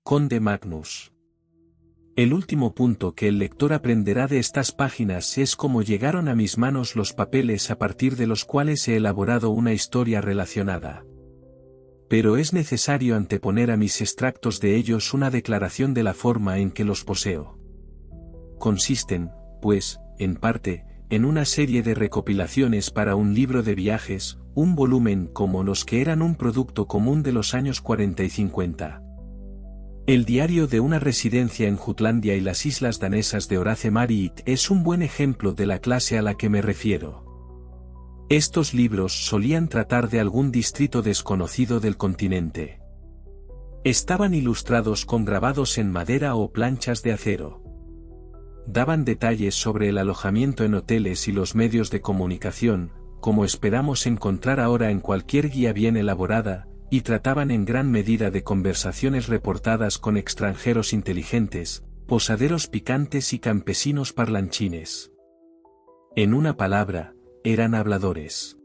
Conde Magnus. El último punto que el lector aprenderá de estas páginas es cómo llegaron a mis manos los papeles a partir de los cuales he elaborado una historia relacionada. Pero es necesario anteponer a mis extractos de ellos una declaración de la forma en que los poseo. Consisten, pues, en parte, en una serie de recopilaciones para un libro de viajes, un volumen como los que eran un producto común de los años 40 y 50. El diario de una residencia en Jutlandia y las islas danesas de Horace Marit es un buen ejemplo de la clase a la que me refiero. Estos libros solían tratar de algún distrito desconocido del continente. Estaban ilustrados con grabados en madera o planchas de acero. Daban detalles sobre el alojamiento en hoteles y los medios de comunicación, como esperamos encontrar ahora en cualquier guía bien elaborada, y trataban en gran medida de conversaciones reportadas con extranjeros inteligentes, posaderos picantes y campesinos parlanchines. En una palabra, eran habladores.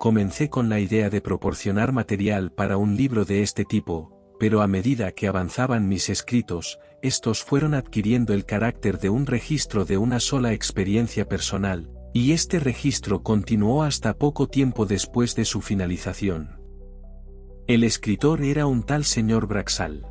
Comencé con la idea de proporcionar material para un libro de este tipo, pero a medida que avanzaban mis escritos, estos fueron adquiriendo el carácter de un registro de una sola experiencia personal, y este registro continuó hasta poco tiempo después de su finalización. El escritor era un tal señor Braxall.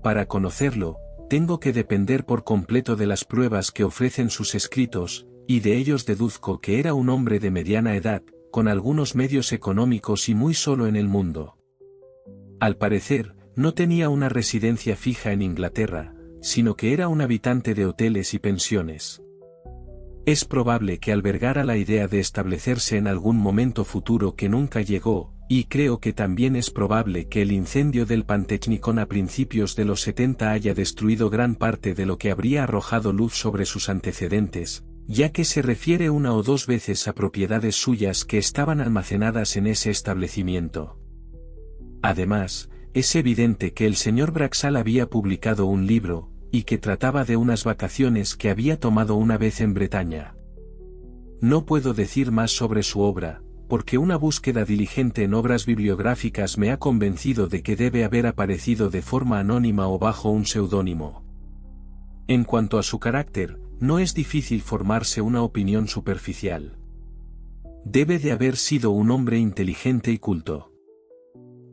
Para conocerlo, tengo que depender por completo de las pruebas que ofrecen sus escritos, y de ellos deduzco que era un hombre de mediana edad, con algunos medios económicos y muy solo en el mundo. Al parecer, no tenía una residencia fija en Inglaterra, sino que era un habitante de hoteles y pensiones. Es probable que albergara la idea de establecerse en algún momento futuro que nunca llegó, y creo que también es probable que el incendio del Pantechnicon a principios de los 70 haya destruido gran parte de lo que habría arrojado luz sobre sus antecedentes, ya que se refiere una o dos veces a propiedades suyas que estaban almacenadas en ese establecimiento. Además, es evidente que el señor Braxall había publicado un libro, y que trataba de unas vacaciones que había tomado una vez en Bretaña. No puedo decir más sobre su obra, porque una búsqueda diligente en obras bibliográficas me ha convencido de que debe haber aparecido de forma anónima o bajo un seudónimo. En cuanto a su carácter, no es difícil formarse una opinión superficial. Debe de haber sido un hombre inteligente y culto.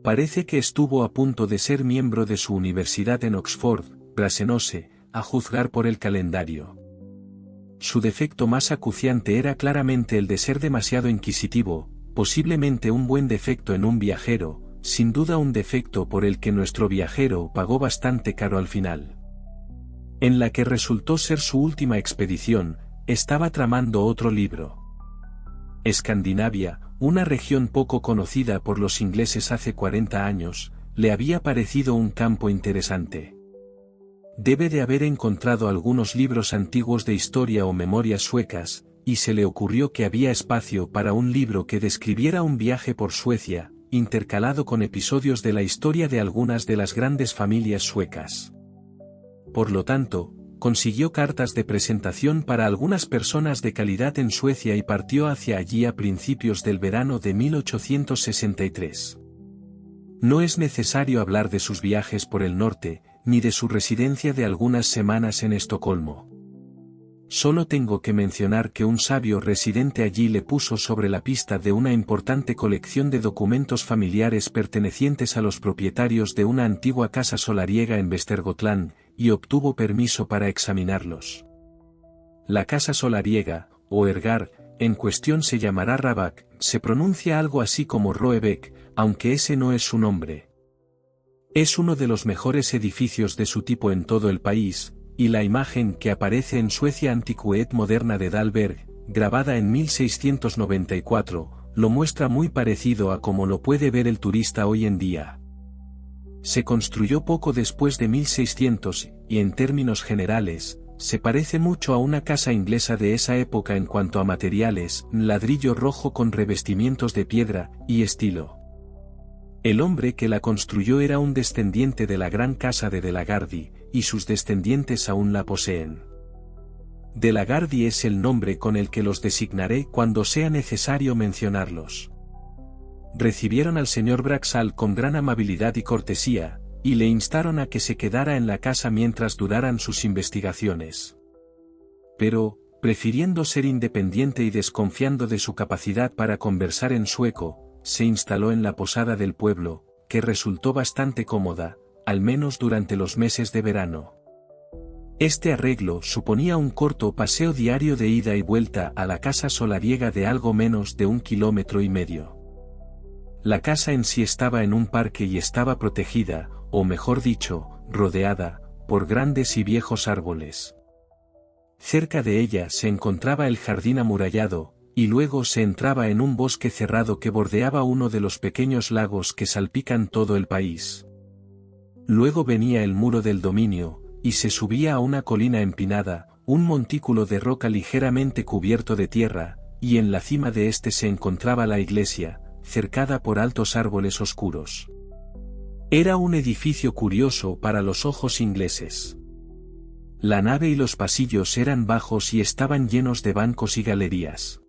Parece que estuvo a punto de ser miembro de su universidad en Oxford, Brasenose, a juzgar por el calendario. Su defecto más acuciante era claramente el de ser demasiado inquisitivo, posiblemente un buen defecto en un viajero, sin duda un defecto por el que nuestro viajero pagó bastante caro al final. En la que resultó ser su última expedición, estaba tramando otro libro. Escandinavia, una región poco conocida por los ingleses hace 40 años, le había parecido un campo interesante. Debe de haber encontrado algunos libros antiguos de historia o memorias suecas, y se le ocurrió que había espacio para un libro que describiera un viaje por Suecia, intercalado con episodios de la historia de algunas de las grandes familias suecas. Por lo tanto, consiguió cartas de presentación para algunas personas de calidad en Suecia y partió hacia allí a principios del verano de 1863. No es necesario hablar de sus viajes por el norte, ni de su residencia de algunas semanas en Estocolmo. Solo tengo que mencionar que un sabio residente allí le puso sobre la pista de una importante colección de documentos familiares pertenecientes a los propietarios de una antigua casa solariega en Västergötland, y obtuvo permiso para examinarlos. La casa solariega, o ergar, en cuestión se llamará Rabak, se pronuncia algo así como Roebek, aunque ese no es su nombre. Es uno de los mejores edificios de su tipo en todo el país, y la imagen que aparece en Suecia Antiquet Moderna de Dahlberg, grabada en 1694, lo muestra muy parecido a como lo puede ver el turista hoy en día. Se construyó poco después de 1600, y en términos generales, se parece mucho a una casa inglesa de esa época en cuanto a materiales, ladrillo rojo con revestimientos de piedra, y estilo. El hombre que la construyó era un descendiente de la gran casa de De la Gardie, y sus descendientes aún la poseen. De la Gardie es el nombre con el que los designaré cuando sea necesario mencionarlos. Recibieron al señor Braxall con gran amabilidad y cortesía, y le instaron a que se quedara en la casa mientras duraran sus investigaciones. Pero, prefiriendo ser independiente y desconfiando de su capacidad para conversar en sueco, se instaló en la posada del pueblo, que resultó bastante cómoda, al menos durante los meses de verano. Este arreglo suponía un corto paseo diario de ida y vuelta a la casa solariega de algo menos de 1,5 kilómetros. La casa en sí estaba en un parque y estaba protegida, o mejor dicho, rodeada, por grandes y viejos árboles. Cerca de ella se encontraba el jardín amurallado, y luego se entraba en un bosque cerrado que bordeaba uno de los pequeños lagos que salpican todo el país. Luego venía el muro del dominio, y se subía a una colina empinada, un montículo de roca ligeramente cubierto de tierra, y en la cima de este se encontraba la iglesia, cercada por altos árboles oscuros. Era un edificio curioso para los ojos ingleses. La nave y los pasillos eran bajos y estaban llenos de bancos y galerías.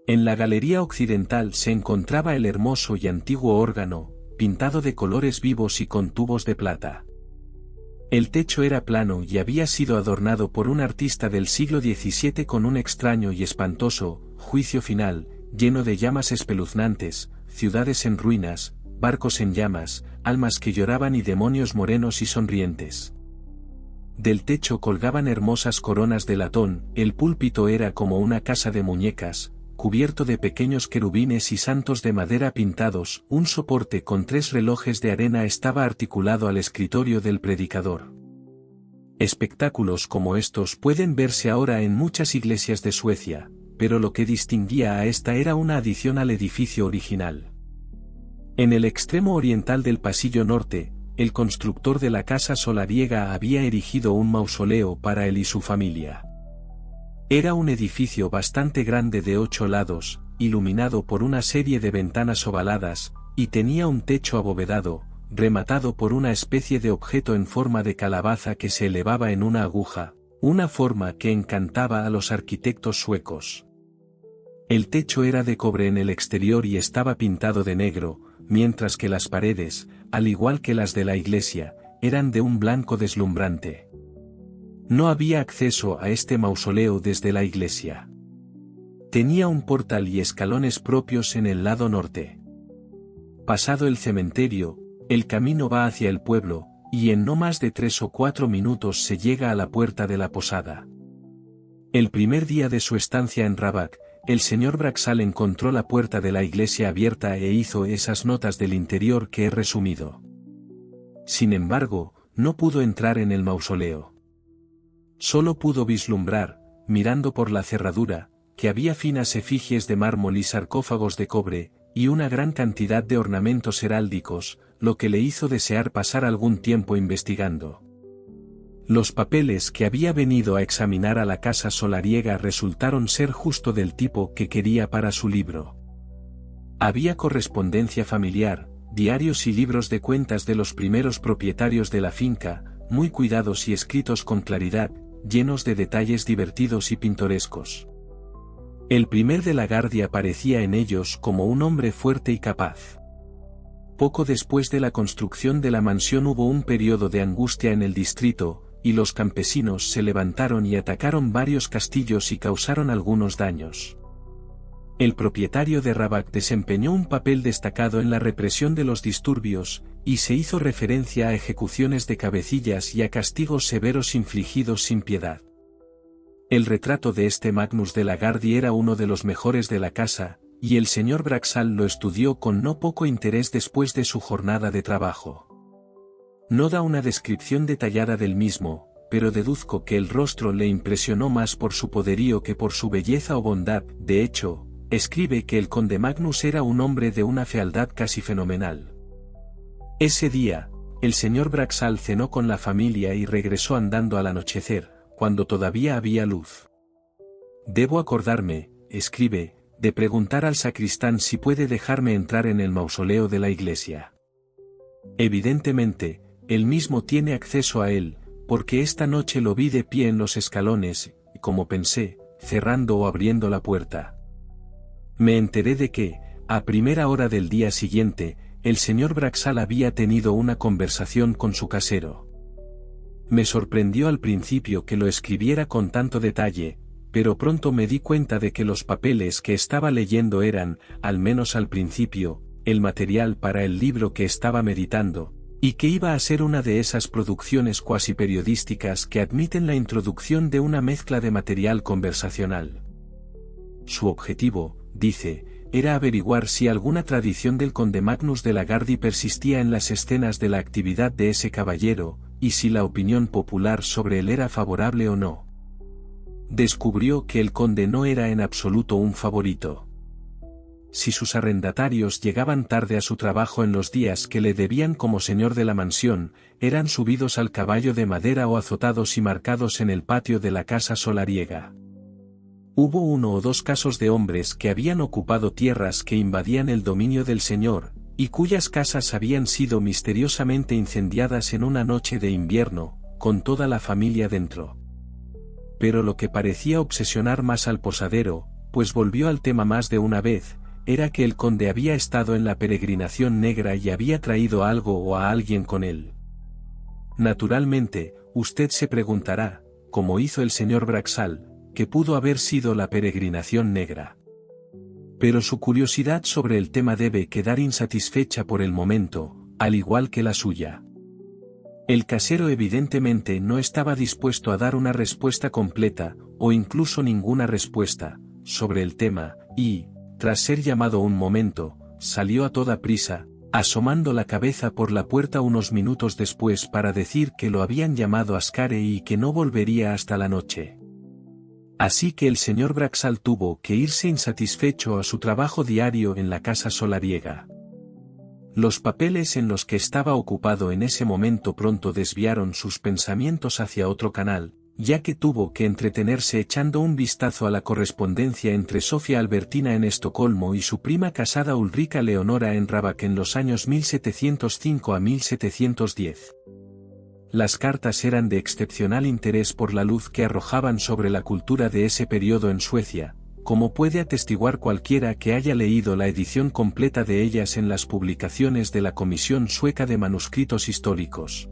En la galería occidental se encontraba el hermoso y antiguo órgano, pintado de colores vivos y con tubos de plata. El techo era plano y había sido adornado por un artista del siglo XVII con un extraño y espantoso juicio final, lleno de llamas espeluznantes, ciudades en ruinas, barcos en llamas, almas que lloraban y demonios morenos y sonrientes. Del techo colgaban hermosas coronas de latón, el púlpito era como una casa de muñecas, cubierto de pequeños querubines y santos de madera pintados, un soporte con 3 relojes de arena estaba articulado al escritorio del predicador. Espectáculos como estos pueden verse ahora en muchas iglesias de Suecia, pero lo que distinguía a esta era una adición al edificio original. En el extremo oriental del pasillo norte, el constructor de la casa solariega había erigido un mausoleo para él y su familia. Era un edificio bastante grande de 8 lados, iluminado por una serie de ventanas ovaladas, y tenía un techo abovedado, rematado por una especie de objeto en forma de calabaza que se elevaba en una aguja, una forma que encantaba a los arquitectos suecos. El techo era de cobre en el exterior y estaba pintado de negro, mientras que las paredes, al igual que las de la iglesia, eran de un blanco deslumbrante. No había acceso a este mausoleo desde la iglesia. Tenía un portal y escalones propios en el lado norte. Pasado el cementerio, el camino va hacia el pueblo, y en no más de 3 o 4 minutos se llega a la puerta de la posada. El primer día de su estancia en Rabat, el señor Braxall encontró la puerta de la iglesia abierta e hizo esas notas del interior que he resumido. Sin embargo, no pudo entrar en el mausoleo. Solo pudo vislumbrar, mirando por la cerradura, que había finas efigies de mármol y sarcófagos de cobre, y una gran cantidad de ornamentos heráldicos, lo que le hizo desear pasar algún tiempo investigando. Los papeles que había venido a examinar a la casa solariega resultaron ser justo del tipo que quería para su libro. Había correspondencia familiar, diarios y libros de cuentas de los primeros propietarios de la finca, muy cuidados y escritos con claridad, llenos de detalles divertidos y pintorescos. El primer de la guardia aparecía en ellos como un hombre fuerte y capaz. Poco después de la construcción de la mansión hubo un periodo de angustia en el distrito, y los campesinos se levantaron y atacaron varios castillos y causaron algunos daños. El propietario de Rabat desempeñó un papel destacado en la represión de los disturbios, y se hizo referencia a ejecuciones de cabecillas y a castigos severos infligidos sin piedad. El retrato de este Magnus de la Gardie era uno de los mejores de la casa, y el señor Braxall lo estudió con no poco interés después de su jornada de trabajo. No da una descripción detallada del mismo, pero deduzco que el rostro le impresionó más por su poderío que por su belleza o bondad. De hecho, escribe que el conde Magnus era un hombre de una fealdad casi fenomenal. Ese día, el señor Braxall cenó con la familia y regresó andando al anochecer, cuando todavía había luz. Debo acordarme, escribe, de preguntar al sacristán si puede dejarme entrar en el mausoleo de la iglesia. Evidentemente, él mismo tiene acceso a él, porque esta noche lo vi de pie en los escalones, y como pensé, cerrando o abriendo la puerta. Me enteré de que, a primera hora del día siguiente, el señor Braxall había tenido una conversación con su casero. Me sorprendió al principio que lo escribiera con tanto detalle, pero pronto me di cuenta de que los papeles que estaba leyendo eran, al menos al principio, el material para el libro que estaba meditando, y que iba a ser una de esas producciones cuasi periodísticas que admiten la introducción de una mezcla de material conversacional. Su objetivo, dice, era averiguar si alguna tradición del conde Magnus de la Gardie persistía en las escenas de la actividad de ese caballero, y si la opinión popular sobre él era favorable o no. Descubrió que el conde no era en absoluto un favorito. Si sus arrendatarios llegaban tarde a su trabajo en los días que le debían como señor de la mansión, eran subidos al caballo de madera o azotados y marcados en el patio de la casa solariega. Hubo 1 o 2 casos de hombres que habían ocupado tierras que invadían el dominio del señor, y cuyas casas habían sido misteriosamente incendiadas en una noche de invierno, con toda la familia dentro. Pero lo que parecía obsesionar más al posadero, pues volvió al tema más de una vez, era que el conde había estado en la peregrinación negra y había traído algo o a alguien con él. Naturalmente, usted se preguntará, como hizo el señor Braxall, que pudo haber sido la peregrinación negra. Pero su curiosidad sobre el tema debe quedar insatisfecha por el momento, al igual que la suya. El casero evidentemente no estaba dispuesto a dar una respuesta completa, o incluso ninguna respuesta, sobre el tema, y, tras ser llamado un momento, salió a toda prisa, asomando la cabeza por la puerta unos minutos después para decir que lo habían llamado Ascari y que no volvería hasta la noche. Así que el señor Braxall tuvo que irse insatisfecho a su trabajo diario en la casa solariega. Los papeles en los que estaba ocupado en ese momento pronto desviaron sus pensamientos hacia otro canal, ya que tuvo que entretenerse echando un vistazo a la correspondencia entre Sofía Albertina en Estocolmo y su prima casada Ulrica Leonora en Rabac en los años 1705 a 1710. Las cartas eran de excepcional interés por la luz que arrojaban sobre la cultura de ese periodo en Suecia, como puede atestiguar cualquiera que haya leído la edición completa de ellas en las publicaciones de la Comisión Sueca de Manuscritos Históricos.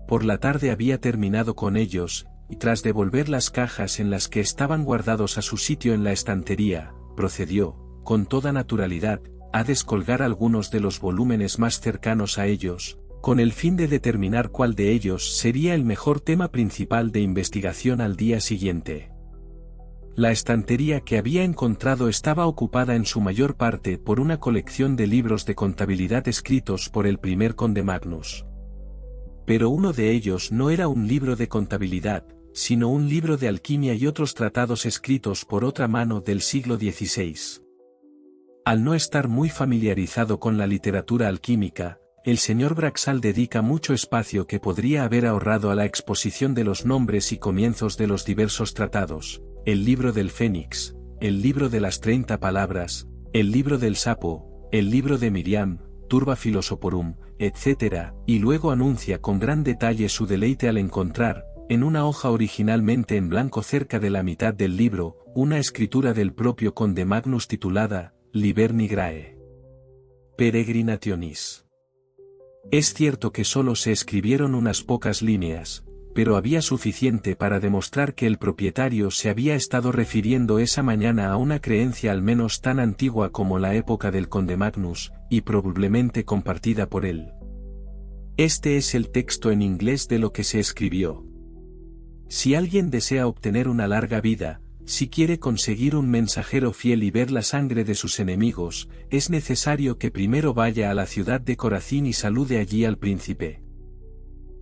Por la tarde había terminado con ellos, y tras devolver las cajas en las que estaban guardados a su sitio en la estantería, procedió, con toda naturalidad, a descolgar algunos de los volúmenes más cercanos a ellos, con el fin de determinar cuál de ellos sería el mejor tema principal de investigación al día siguiente. La estantería que había encontrado estaba ocupada en su mayor parte por una colección de libros de contabilidad escritos por el primer conde Magnus. Pero uno de ellos no era un libro de contabilidad, sino un libro de alquimia y otros tratados escritos por otra mano del siglo XVI. Al no estar muy familiarizado con la literatura alquímica, el señor Braxall dedica mucho espacio que podría haber ahorrado a la exposición de los nombres y comienzos de los diversos tratados, el libro del Fénix, el libro de las 30 palabras, el libro del sapo, el libro de Miriam, Turba Philosophorum, etc., y luego anuncia con gran detalle su deleite al encontrar, en una hoja originalmente en blanco cerca de la mitad del libro, una escritura del propio conde Magnus titulada, Liber Nigrae Peregrinationis. Es cierto que solo se escribieron unas pocas líneas, pero había suficiente para demostrar que el propietario se había estado refiriendo esa mañana a una creencia al menos tan antigua como la época del conde Magnus, y probablemente compartida por él. Este es el texto en inglés de lo que se escribió. Si alguien desea obtener una larga vida, si quiere conseguir un mensajero fiel y ver la sangre de sus enemigos, es necesario que primero vaya a la ciudad de Corazín y salude allí al príncipe.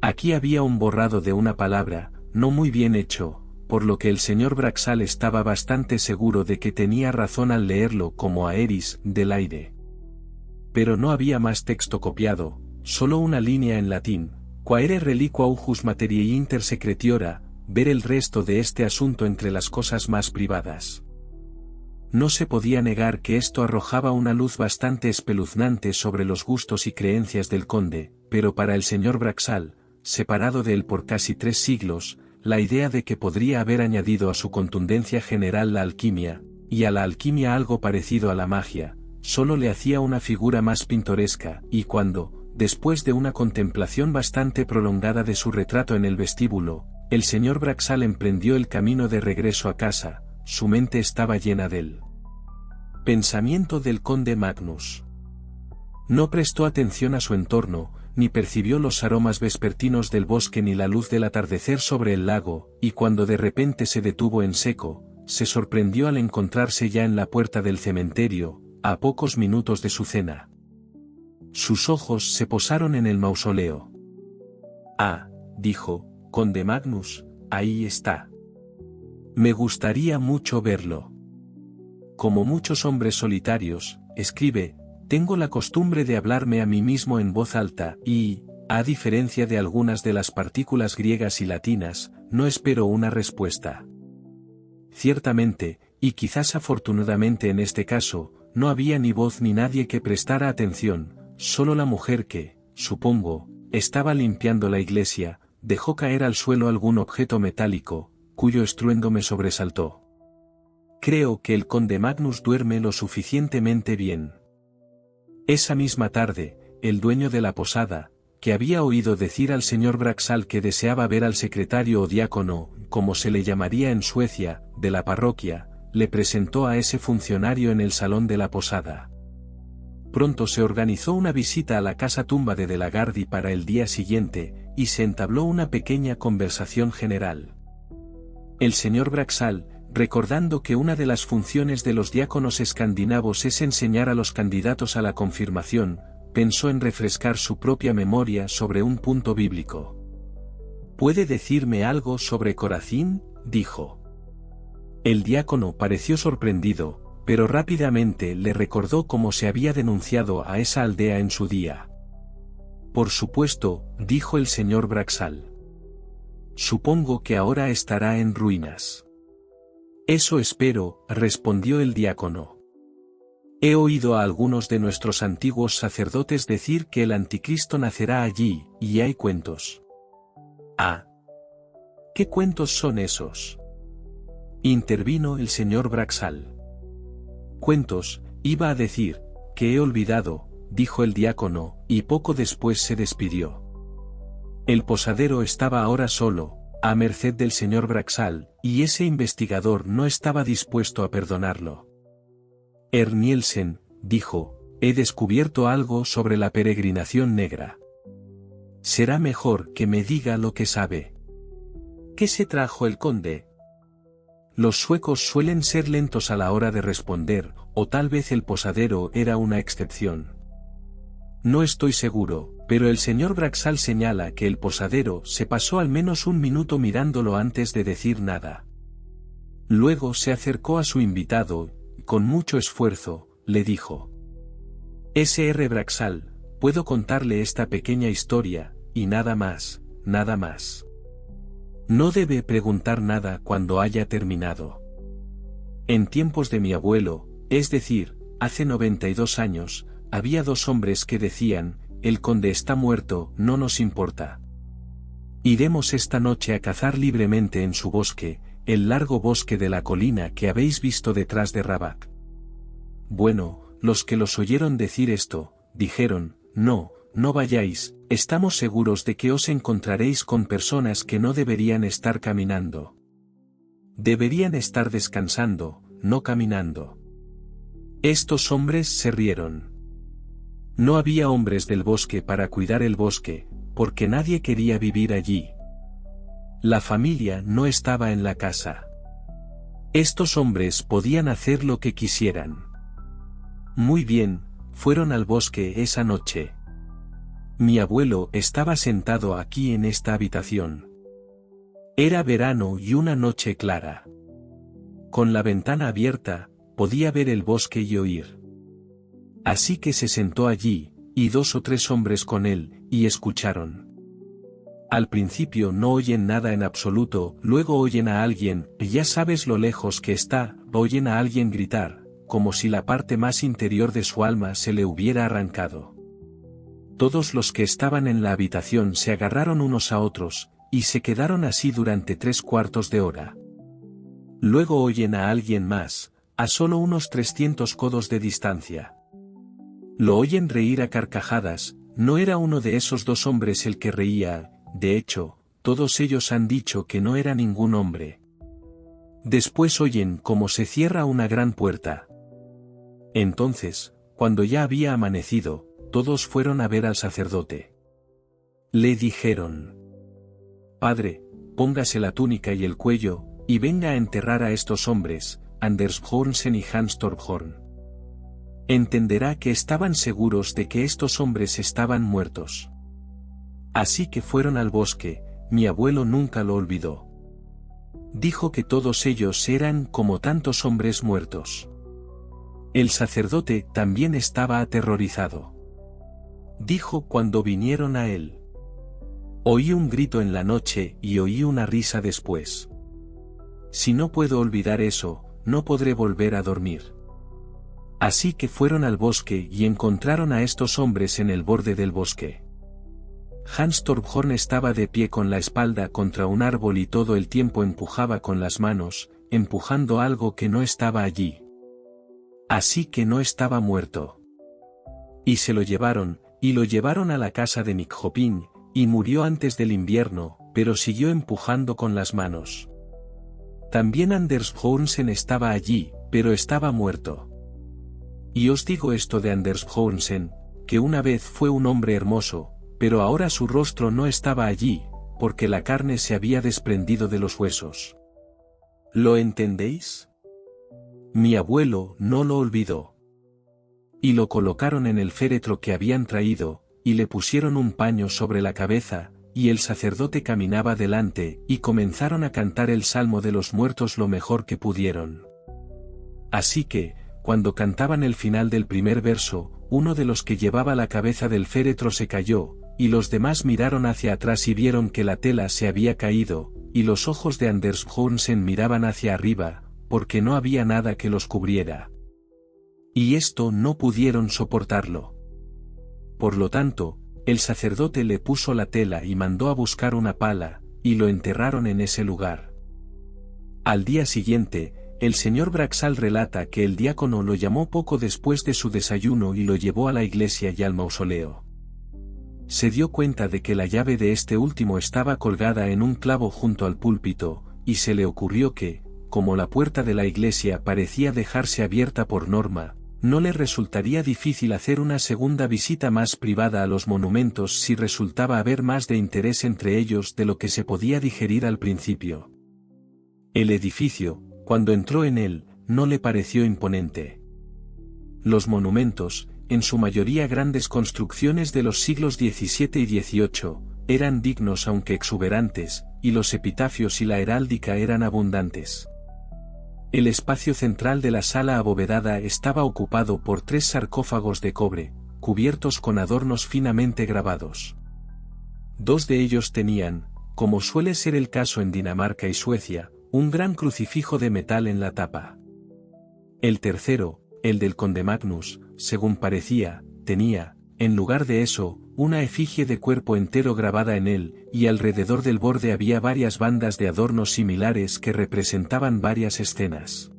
Aquí había un borrado de una palabra, no muy bien hecho, por lo que el señor Braxall estaba bastante seguro de que tenía razón al leerlo como Aeris, del aire. Pero no había más texto copiado, solo una línea en latín, quaere reliqua aujus materiae inter secretiora, ver el resto de este asunto entre las cosas más privadas. No se podía negar que esto arrojaba una luz bastante espeluznante sobre los gustos y creencias del conde, pero para el señor Braxall, separado de él por casi 3 siglos, la idea de que podría haber añadido a su contundencia general la alquimia, y a la alquimia algo parecido a la magia, solo le hacía una figura más pintoresca, y cuando, después de una contemplación bastante prolongada de su retrato en el vestíbulo, el señor Braxall emprendió el camino de regreso a casa, su mente estaba llena del pensamiento del conde Magnus. No prestó atención a su entorno, ni percibió los aromas vespertinos del bosque ni la luz del atardecer sobre el lago, y cuando de repente se detuvo en seco, se sorprendió al encontrarse ya en la puerta del cementerio, a pocos minutos de su cena. Sus ojos se posaron en el mausoleo. «Ah», dijo, «Conde Magnus, ahí está. Me gustaría mucho verlo. Como muchos hombres solitarios», escribe, «tengo la costumbre de hablarme a mí mismo en voz alta y, a diferencia de algunas de las partículas griegas y latinas, no espero una respuesta». Ciertamente, y quizás afortunadamente en este caso, no había ni voz ni nadie que prestara atención, solo la mujer que, supongo, estaba limpiando la iglesia, dejó caer al suelo algún objeto metálico, cuyo estruendo me sobresaltó. Creo que el conde Magnus duerme lo suficientemente bien. Esa misma tarde, el dueño de la posada, que había oído decir al señor Braxall que deseaba ver al secretario o diácono, como se le llamaría en Suecia, de la parroquia, le presentó a ese funcionario en el salón de la posada. Pronto se organizó una visita a la casa tumba de la Gardie para el día siguiente, y se entabló una pequeña conversación general. El señor Braxall, recordando que una de las funciones de los diáconos escandinavos es enseñar a los candidatos a la confirmación, pensó en refrescar su propia memoria sobre un punto bíblico. «¿Puede decirme algo sobre Corazín?», dijo. El diácono pareció sorprendido, pero rápidamente le recordó cómo se había denunciado a esa aldea en su día. «Por supuesto», dijo el señor Braxall. «Supongo que ahora estará en ruinas». «Eso espero», respondió el diácono. «He oído a algunos de nuestros antiguos sacerdotes decir que el anticristo nacerá allí, y hay cuentos». «Ah. ¿Qué cuentos son esos?», intervino el señor Braxall. «Cuentos, iba a decir, que he olvidado», dijo el diácono, y poco después se despidió. El posadero estaba ahora solo, a merced del señor Braxall, y ese investigador no estaba dispuesto a perdonarlo. «Nielsen», dijo, «he descubierto algo sobre la peregrinación negra. Será mejor que me diga lo que sabe». «¿Qué se trajo el conde?». Los suecos suelen ser lentos a la hora de responder, o tal vez el posadero era una excepción. No estoy seguro, pero el señor Braxall señala que el posadero se pasó al menos un minuto mirándolo antes de decir nada. Luego se acercó a su invitado, y con mucho esfuerzo, le dijo: «Sr. Braxall, puedo contarle esta pequeña historia, y nada más, nada más. No debe preguntar nada cuando haya terminado. En tiempos de mi abuelo, es decir, hace 92 años, había dos hombres que decían: el conde está muerto, no nos importa. Iremos esta noche a cazar libremente en su bosque, el largo bosque de la colina que habéis visto detrás de Rabac». Bueno, los que los oyeron decir esto, dijeron: «No, no vayáis, estamos seguros de que os encontraréis con personas que no deberían estar caminando. Deberían estar descansando, no caminando». Estos hombres se rieron. No había hombres del bosque para cuidar el bosque, porque nadie quería vivir allí. La familia no estaba en la casa. Estos hombres podían hacer lo que quisieran. Muy bien, fueron al bosque esa noche. Mi abuelo estaba sentado aquí en esta habitación. Era verano y una noche clara. Con la ventana abierta, podía ver el bosque y oír. Así que se sentó allí, y 2 o 3 hombres con él, y escucharon. Al principio no oyen nada en absoluto, luego oyen a alguien, ya sabes lo lejos que está, oyen a alguien gritar, como si la parte más interior de su alma se le hubiera arrancado. Todos los que estaban en la habitación se agarraron unos a otros, y se quedaron así durante 3/4 de hora. Luego oyen a alguien más, a solo unos 300 codos de distancia. Lo oyen reír a carcajadas, no era uno de esos dos hombres el que reía, de hecho, todos ellos han dicho que no era ningún hombre. Después oyen cómo se cierra una gran puerta. Entonces, cuando ya había amanecido, todos fueron a ver al sacerdote. Le dijeron: Padre, póngase la túnica y el cuello, y venga a enterrar a estos hombres, Anders Hornsen y Hans Torphorn. Entenderá que estaban seguros de que estos hombres estaban muertos. Así que fueron al bosque, mi abuelo nunca lo olvidó. Dijo que todos ellos eran como tantos hombres muertos. El sacerdote también estaba aterrorizado. Dijo cuando vinieron a él: Oí un grito en la noche y oí una risa después. Si no puedo olvidar eso, no podré volver a dormir. Así que fueron al bosque y encontraron a estos hombres en el borde del bosque. Hans Torphorn estaba de pie con la espalda contra un árbol y todo el tiempo empujaba con las manos, empujando algo que no estaba allí. Así que no estaba muerto. Y se lo llevaron, y lo llevaron a la casa de Nycopin, y murió antes del invierno, pero siguió empujando con las manos. También Anders Hornsen estaba allí, pero estaba muerto. Y os digo esto de Anders Hornsen, que una vez fue un hombre hermoso, pero ahora su rostro no estaba allí, porque la carne se había desprendido de los huesos. ¿Lo entendéis? Mi abuelo no lo olvidó. Y lo colocaron en el féretro que habían traído, y le pusieron un paño sobre la cabeza, y el sacerdote caminaba delante, y comenzaron a cantar el Salmo de los Muertos lo mejor que pudieron. Así que, cuando cantaban el final del primer verso, uno de los que llevaba la cabeza del féretro se cayó, y los demás miraron hacia atrás y vieron que la tela se había caído, y los ojos de Anders Hornsen miraban hacia arriba, porque no había nada que los cubriera. Y esto no pudieron soportarlo. Por lo tanto, el sacerdote le puso la tela y mandó a buscar una pala, y lo enterraron en ese lugar. Al día siguiente, el señor Braxall relata que el diácono lo llamó poco después de su desayuno y lo llevó a la iglesia y al mausoleo. Se dio cuenta de que la llave de este último estaba colgada en un clavo junto al púlpito, y se le ocurrió que, como la puerta de la iglesia parecía dejarse abierta por norma, no le resultaría difícil hacer una segunda visita más privada a los monumentos si resultaba haber más de interés entre ellos de lo que se podía digerir al principio. El edificio, cuando entró en él, no le pareció imponente. Los monumentos, en su mayoría grandes construcciones de los siglos XVII y XVIII, eran dignos aunque exuberantes, y los epitafios y la heráldica eran abundantes. El espacio central de la sala abovedada estaba ocupado por 3 sarcófagos de cobre, cubiertos con adornos finamente grabados. 2 de ellos tenían, como suele ser el caso en Dinamarca y Suecia, un gran crucifijo de metal en la tapa. El tercero, el del conde Magnus, según parecía, tenía, en lugar de eso, una efigie de cuerpo entero grabada en él, y alrededor del borde había varias bandas de adornos similares que representaban varias escenas.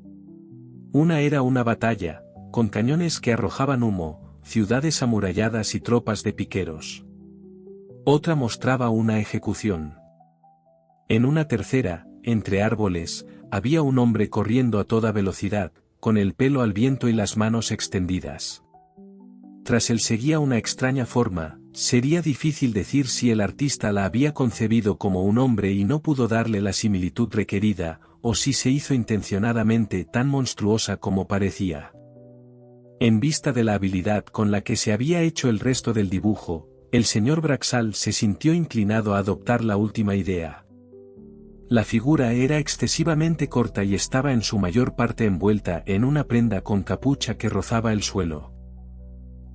Una era una batalla, con cañones que arrojaban humo, ciudades amuralladas y tropas de piqueros. Otra mostraba una ejecución. En una tercera, entre árboles, había un hombre corriendo a toda velocidad, con el pelo al viento y las manos extendidas. Tras él seguía una extraña forma, sería difícil decir si el artista la había concebido como un hombre y no pudo darle la similitud requerida, o si se hizo intencionadamente tan monstruosa como parecía. En vista de la habilidad con la que se había hecho el resto del dibujo, el señor Braxall se sintió inclinado a adoptar la última idea. La figura era excesivamente corta y estaba en su mayor parte envuelta en una prenda con capucha que rozaba el suelo.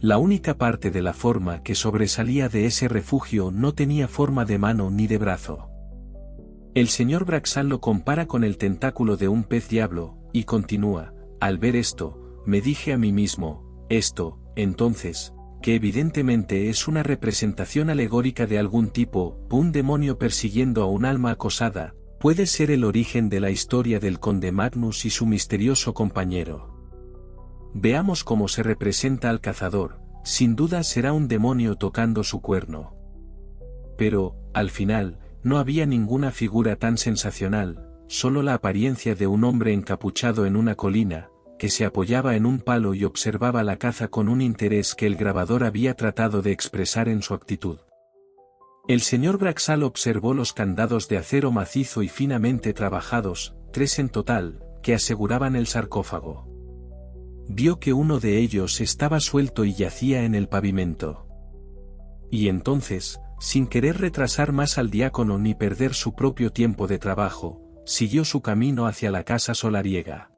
La única parte de la forma que sobresalía de ese refugio no tenía forma de mano ni de brazo. El señor Braxall lo compara con el tentáculo de un pez diablo, y continúa: al ver esto, me dije a mí mismo, esto, entonces, que evidentemente es una representación alegórica de algún tipo, un demonio persiguiendo a un alma acosada, puede ser el origen de la historia del conde Magnus y su misterioso compañero. Veamos cómo se representa al cazador, sin duda será un demonio tocando su cuerno. Pero, al final, no había ninguna figura tan sensacional, solo la apariencia de un hombre encapuchado en una colina, que se apoyaba en un palo y observaba la caza con un interés que el grabador había tratado de expresar en su actitud. El señor Braxall observó los candados de acero macizo y finamente trabajados, 3 en total, que aseguraban el sarcófago. Vio que uno de ellos estaba suelto y yacía en el pavimento. Y entonces, sin querer retrasar más al diácono ni perder su propio tiempo de trabajo, siguió su camino hacia la casa solariega.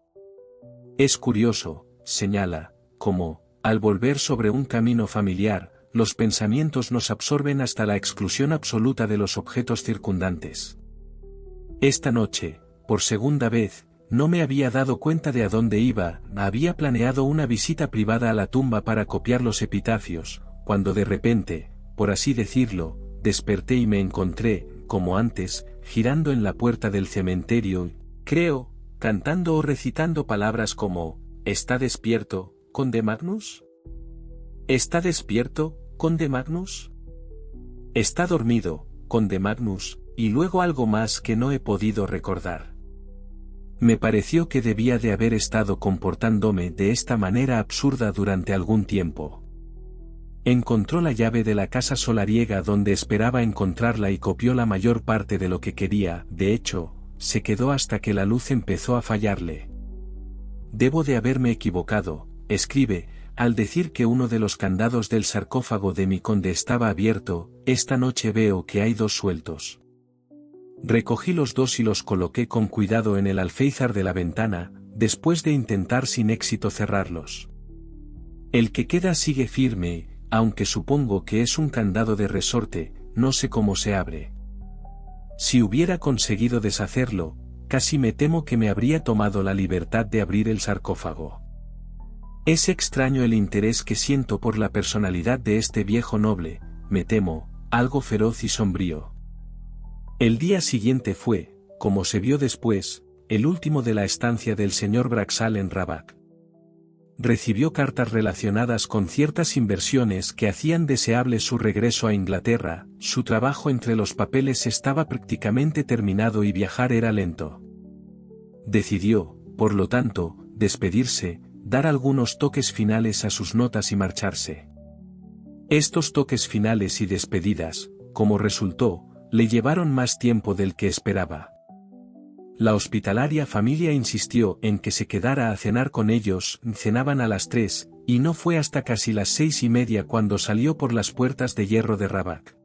Es curioso, señala, cómo, al volver sobre un camino familiar, los pensamientos nos absorben hasta la exclusión absoluta de los objetos circundantes. Esta noche, por segunda vez, no me había dado cuenta de a dónde iba, había planeado una visita privada a la tumba para copiar los epitafios, cuando de repente, por así decirlo, desperté y me encontré, como antes, girando en la puerta del cementerio, creo, cantando o recitando palabras como, ¿está despierto, conde Magnus? ¿Está despierto, conde Magnus? ¿Está dormido, conde Magnus? Y luego algo más que no he podido recordar. Me pareció que debía de haber estado comportándome de esta manera absurda durante algún tiempo. Encontró la llave de la casa solariega donde esperaba encontrarla y copió la mayor parte de lo que quería, de hecho, se quedó hasta que la luz empezó a fallarle. Debo de haberme equivocado, escribe, al decir que uno de los candados del sarcófago de mi conde estaba abierto, esta noche veo que hay 2 sueltos. Recogí los 2 y los coloqué con cuidado en el alféizar de la ventana, después de intentar sin éxito cerrarlos. El que queda sigue firme, aunque supongo que es un candado de resorte, no sé cómo se abre. Si hubiera conseguido deshacerlo, casi me temo que me habría tomado la libertad de abrir el sarcófago. Es extraño el interés que siento por la personalidad de este viejo noble, me temo, algo feroz y sombrío. El día siguiente fue, como se vio después, el último de la estancia del señor Braxall en Rabat. Recibió cartas relacionadas con ciertas inversiones que hacían deseable su regreso a Inglaterra, su trabajo entre los papeles estaba prácticamente terminado y viajar era lento. Decidió, por lo tanto, despedirse, dar algunos toques finales a sus notas y marcharse. Estos toques finales y despedidas, como resultó, le llevaron más tiempo del que esperaba. La hospitalaria familia insistió en que se quedara a cenar con ellos, cenaban a las 3, y no fue hasta casi las 6:30 cuando salió por las puertas de hierro de Rabat.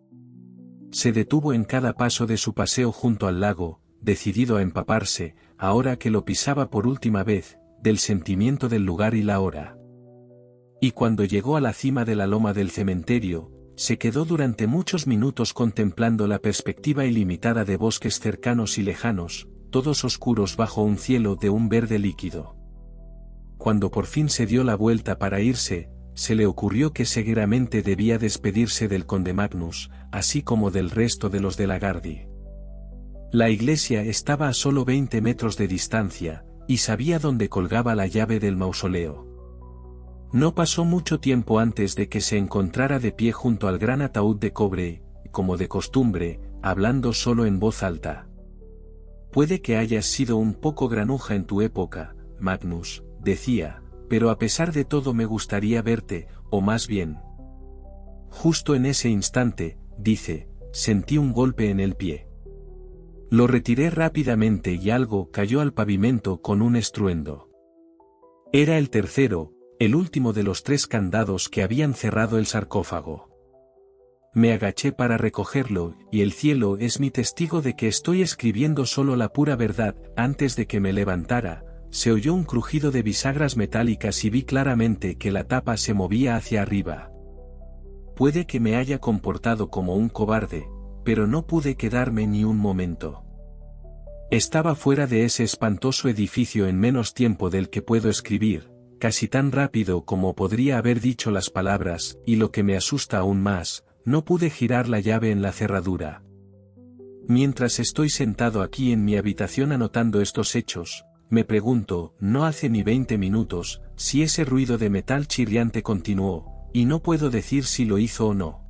Se detuvo en cada paso de su paseo junto al lago, decidido a empaparse, ahora que lo pisaba por última vez, del sentimiento del lugar y la hora. Y cuando llegó a la cima de la loma del cementerio, se quedó durante muchos minutos contemplando la perspectiva ilimitada de bosques cercanos y lejanos, todos oscuros bajo un cielo de un verde líquido. Cuando por fin se dio la vuelta para irse, se le ocurrió que seguramente debía despedirse del conde Magnus, así como del resto de los de la Gardie. La iglesia estaba a solo 20 metros de distancia, y sabía dónde colgaba la llave del mausoleo. No pasó mucho tiempo antes de que se encontrara de pie junto al gran ataúd de cobre, como de costumbre, hablando solo en voz alta. Puede que hayas sido un poco granuja en tu época, Magnus, decía, pero a pesar de todo me gustaría verte, o más bien. Justo en ese instante, dice, sentí un golpe en el pie. Lo retiré rápidamente y algo cayó al pavimento con un estruendo. Era el tercero, el último de los 3 candados que habían cerrado el sarcófago. Me agaché para recogerlo, y el cielo es mi testigo de que estoy escribiendo solo la pura verdad. Antes de que me levantara, se oyó un crujido de bisagras metálicas y vi claramente que la tapa se movía hacia arriba. Puede que me haya comportado como un cobarde, pero no pude quedarme ni un momento. Estaba fuera de ese espantoso edificio en menos tiempo del que puedo escribir, casi tan rápido como podría haber dicho las palabras, y lo que me asusta aún más, no pude girar la llave en la cerradura. Mientras estoy sentado aquí en mi habitación anotando estos hechos, me pregunto, no hace ni 20 minutos, si ese ruido de metal chirriante continuó, y no puedo decir si lo hizo o no.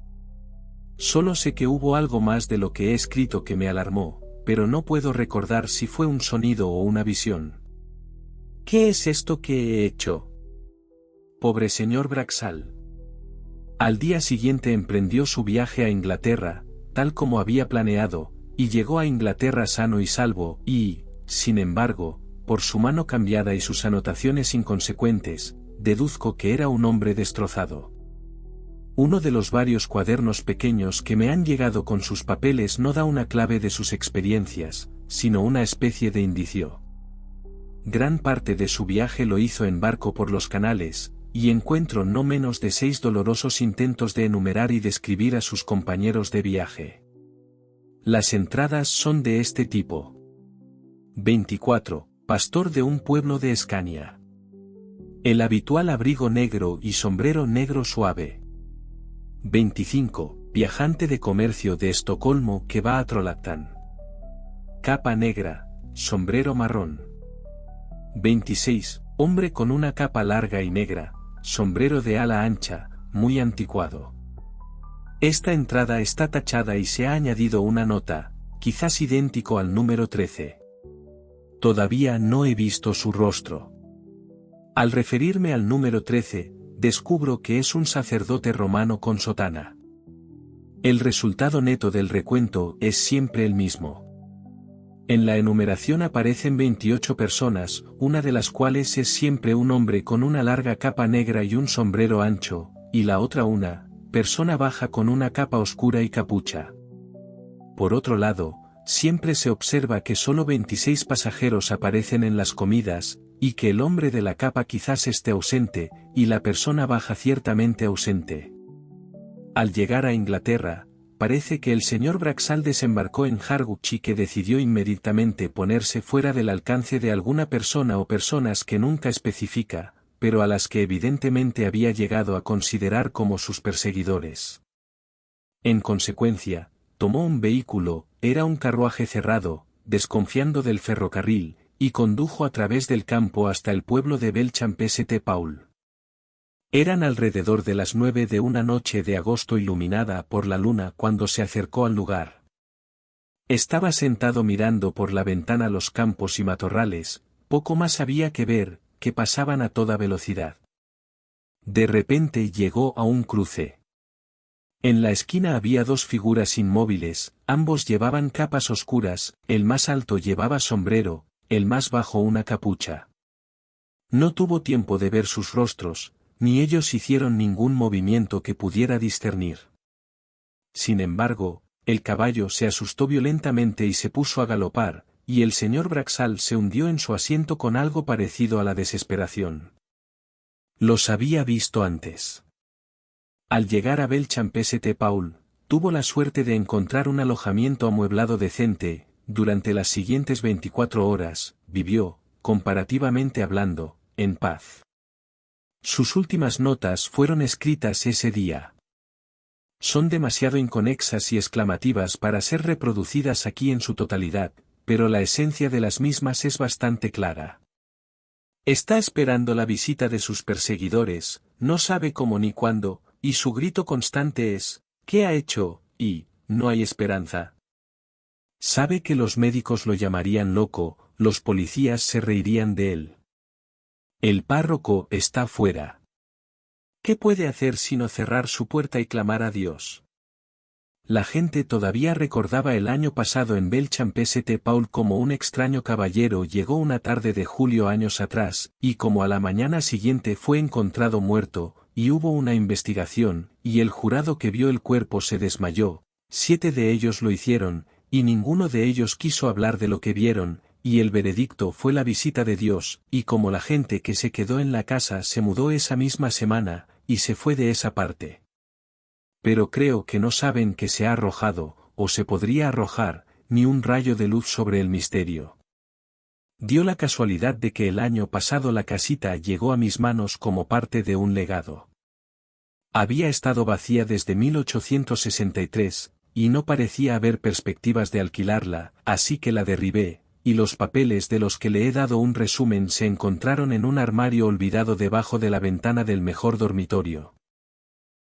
Solo sé que hubo algo más de lo que he escrito que me alarmó, pero no puedo recordar si fue un sonido o una visión. ¿Qué es esto que he hecho? Pobre señor Braxall. Al día siguiente emprendió su viaje a Inglaterra, tal como había planeado, y llegó a Inglaterra sano y salvo, y, sin embargo, por su mano cambiada y sus anotaciones inconsecuentes, deduzco que era un hombre destrozado. Uno de los varios cuadernos pequeños que me han llegado con sus papeles no da una clave de sus experiencias, sino una especie de indicio. Gran parte de su viaje lo hizo en barco por los canales, y encuentro no menos de 6 dolorosos intentos de enumerar y describir a sus compañeros de viaje. Las entradas son de este tipo. 24. Pastor de un pueblo de Escania. El habitual abrigo negro y sombrero negro suave. 25. Viajante de comercio de Estocolmo que va a Trollhättan. Capa negra, sombrero marrón. 26. Hombre con una capa larga y negra, sombrero de ala ancha, muy anticuado. Esta entrada está tachada y se ha añadido una nota, quizás idéntico al número 13. Todavía no he visto su rostro. Al referirme al número 13, descubro que es un sacerdote romano con sotana. El resultado neto del recuento es siempre el mismo. En la enumeración aparecen 28 personas, una de las cuales es siempre un hombre con una larga capa negra y un sombrero ancho, y la otra una persona baja con una capa oscura y capucha. Por otro lado, siempre se observa que solo 26 pasajeros aparecen en las comidas, y que el hombre de la capa quizás esté ausente, y la persona baja ciertamente ausente. Al llegar a Inglaterra, parece que el señor Braxall desembarcó en Harwich y que decidió inmediatamente ponerse fuera del alcance de alguna persona o personas que nunca especifica, pero a las que evidentemente había llegado a considerar como sus perseguidores. En consecuencia, tomó un vehículo, era un carruaje cerrado, desconfiando del ferrocarril, y condujo a través del campo hasta el pueblo de Belchamp-St Paul. Eran alrededor de las 9 de una noche de agosto iluminada por la luna cuando se acercó al lugar. Estaba sentado mirando por la ventana los campos y matorrales, poco más había que ver, que pasaban a toda velocidad. De repente llegó a un cruce. En la esquina había dos figuras inmóviles, ambos llevaban capas oscuras, el más alto llevaba sombrero, el más bajo una capucha. No tuvo tiempo de ver sus rostros, ni ellos hicieron ningún movimiento que pudiera discernir. Sin embargo, el caballo se asustó violentamente y se puso a galopar, y el señor Braxall se hundió en su asiento con algo parecido a la desesperación. Los había visto antes. Al llegar a Belchamp-St Paul, tuvo la suerte de encontrar un alojamiento amueblado decente. Durante las siguientes 24 horas, vivió, comparativamente hablando, en paz. Sus últimas notas fueron escritas ese día. Son demasiado inconexas y exclamativas para ser reproducidas aquí en su totalidad, pero la esencia de las mismas es bastante clara. Está esperando la visita de sus perseguidores, no sabe cómo ni cuándo, y su grito constante es, ¿qué ha hecho? Y, no hay esperanza. Sabe que los médicos lo llamarían loco, los policías se reirían de él. El párroco está fuera. ¿Qué puede hacer sino cerrar su puerta y clamar a Dios? La gente todavía recordaba el año pasado en Belchamp-St Paul como un extraño caballero llegó una tarde de julio años atrás, y como a la mañana siguiente fue encontrado muerto, y hubo una investigación, y el jurado que vio el cuerpo se desmayó, 7 de ellos lo hicieron, y ninguno de ellos quiso hablar de lo que vieron, y el veredicto fue la visita de Dios, y como la gente que se quedó en la casa se mudó esa misma semana, y se fue de esa parte. Pero creo que no saben que se ha arrojado, o se podría arrojar, ni un rayo de luz sobre el misterio. Dio la casualidad de que el año pasado la casita llegó a mis manos como parte de un legado. Había estado vacía desde 1863, y no parecía haber perspectivas de alquilarla, así que la derribé, y los papeles de los que le he dado un resumen se encontraron en un armario olvidado debajo de la ventana del mejor dormitorio.